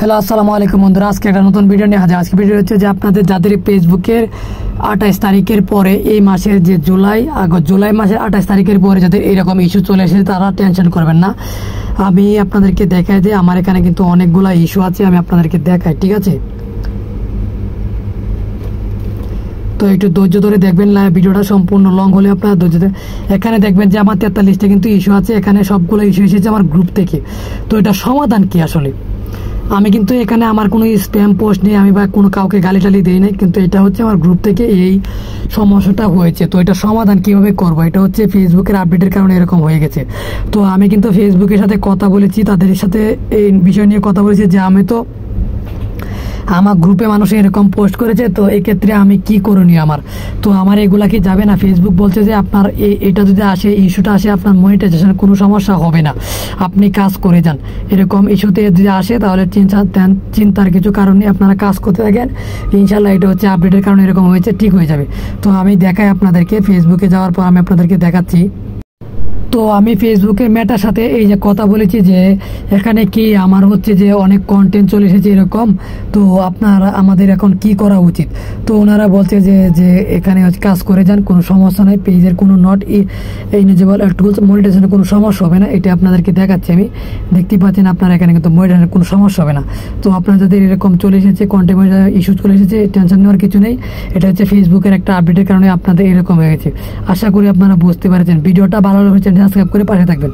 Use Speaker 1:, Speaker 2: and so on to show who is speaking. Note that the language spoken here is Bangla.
Speaker 1: হ্যালো আসসালামু আলাইকুম বন্ধুরা, আজকে একটা নতুন ভিডিও নিয়ে হাজির। আজকে ভিডিও হচ্ছে যে আপনাদের যাদের ফেসবুকের 28 তারিখের পরে এই মাসের যে জুলাই মাসের 28 তারিখের পরে যাদের এরকম ইস্যু চলে এসেছে তারা টেনশন করবেন না। আমি আপনাদেরকে দেখাই যে আমার এখানে কিন্তু অনেকগুলো ইস্যু আছে, আমি আপনাদেরকে দেখাই, ঠিক আছে? তো একটু ধৈর্য ধরে দেখবেন, ভিডিওটা সম্পূর্ণ লং হলে আপনারা ধৈর্য ধরে এখানে দেখবেন যে আমার 43টা কিন্তু ইস্যু আছে। এখানে সবগুলো ইস্যু এসেছে আমার গ্রুপ থেকে। তো এটা সমাধান কি আসলে? আমি কিন্তু এখানে আমার কোনো স্প্যাম পোস্ট নেই, আমি বা কোনো কাউকে গালি টালি দিই নাই, কিন্তু এটা হচ্ছে আমার গ্রুপ থেকে এই সমস্যাটা হয়েছে। তো এটা সমাধান কিভাবে করবো? এটা হচ্ছে ফেসবুকের আপডেটের কারণে এরকম হয়ে গেছে। তো আমি কিন্তু ফেসবুকের সাথে কথা বলেছি, তাদের সাথে এই বিষয় নিয়ে কথা বলেছি যে আমি তো আমার গ্রুপে মানুষ এরকম পোস্ট করেছে, তো এক্ষেত্রে আমি কি করণীয় আমার? তো আমার এগুলা কি যাবে না? ফেসবুক বলছে যে আপনার এটা যদি আসে, ইস্যুটা আসে, আপনার মনিটাইজেশনের কোনো সমস্যা হবে না, আপনি কাজ করে যান। এরকম ইস্যুতে যদি আসে তাহলে চিন্তার কিছু কারণ নেই, আপনারা কাজ করতে থাকেন, ইনশাল্লাহ এটা হচ্ছে আপডেটের কারণে এরকম হয়েছে, ঠিক হয়ে যাবে। তো আমি দেখাই আপনাদেরকে, ফেসবুকে যাওয়ার পর আমি আপনাদেরকে দেখাচ্ছি। তো আমি ফেসবুকের মেটার সাথে এই যে কথা বলেছি যে এখানে কি আমার হচ্ছে যে অনেক কন্টেন্ট চলে এসেছে এরকম, তো আপনারা আমাদের এখন কি করা উচিত? তো ওনারা বলছে যে যে এখানে কাজ করে যান, কোনো সমস্যা নেই, পেজের কোনো নট ইনেজেবল টুলস, মনিটাইজেশনের কোনো সমস্যা হবে না। এটা আপনাদেরকে দেখাচ্ছি, আমি দেখতে পাচ্ছেন আপনারা এখানে কিন্তু মনিটাইজেশনের কোনো সমস্যা হবে না। তো আপনার যাদের এরকম চলে এসেছে, কন্টেন্ট ইস্যু চলে এসেছে, টেনশন নেওয়ার কিছু নেই। এটা হচ্ছে ফেসবুকের একটা আপডেটের কারণে আপনাদের এরকম হয়ে গেছে। আশা করি আপনারা বুঝতে পারছেন। ভিডিওটা ভালো লাগলে সাবস্ক্রাইব করে পাশে থাকবেন।